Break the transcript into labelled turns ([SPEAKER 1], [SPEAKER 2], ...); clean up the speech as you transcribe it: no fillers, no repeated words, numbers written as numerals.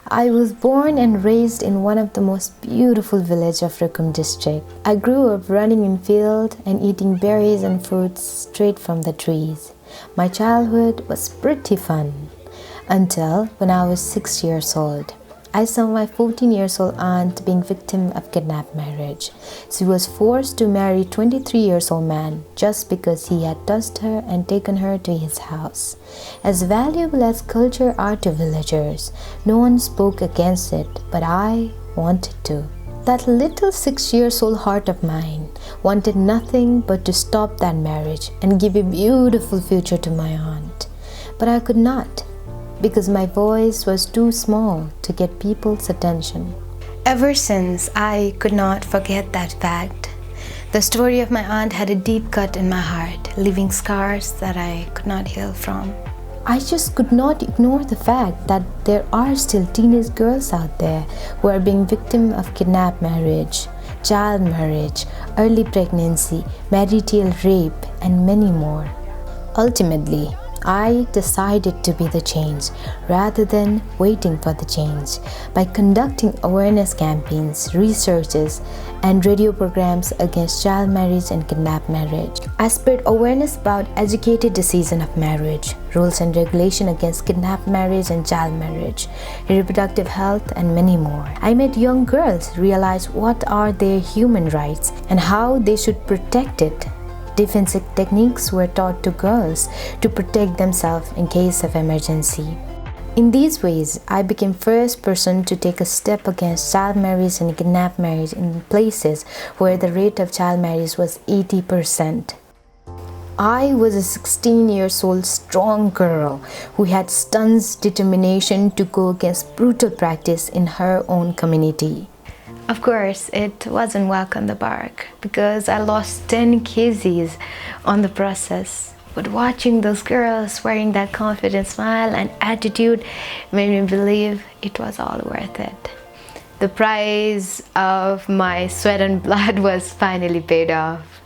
[SPEAKER 1] I was born and raised in one of the most beautiful villages of Rukum District. I grew up running in field and eating berries and fruits straight from the trees. My childhood was pretty fun until when I was 6 years old. I saw my 14-year-old aunt being victim of kidnapped marriage. She was forced to marry a 23-year-old man just because he had touched her and taken her to his house. As valuable as culture are to villagers, no one spoke against it, but I wanted to. That little 6-year-old heart of mine wanted nothing but to stop that marriage and give a beautiful future to my aunt. But I could not, because my voice was too small to get people's attention. Ever since, I could not forget that fact. The story of my aunt had a deep cut in my heart, leaving scars that I could not heal from. I just could not ignore the fact that there are still teenage girls out there who are being victim of kidnapped marriage, child marriage, early pregnancy, marital rape, and many more. Ultimately, I decided to be the change rather than waiting for the change. By conducting awareness campaigns, researches, and radio programs against child marriage and kidnapped marriage, I spread awareness about educated decision of marriage, rules and regulation against kidnapped marriage and child marriage, reproductive health, and many more. I made young girls realize what are their human rights and how they should protect it. Defensive techniques were taught to girls to protect themselves in case of emergency. In these ways, I became first person to take a step against child marriage and kidnapped marriage in places where the rate of child marriage was 80%. I was a 16-year-old strong girl who had stunts determination to go against brutal practice in her own community. Of course, it wasn't walk on the park because I lost 10 kgs on the process. But watching those girls wearing that confident smile and attitude made me believe it was all worth it. The price of my sweat and blood was finally paid off.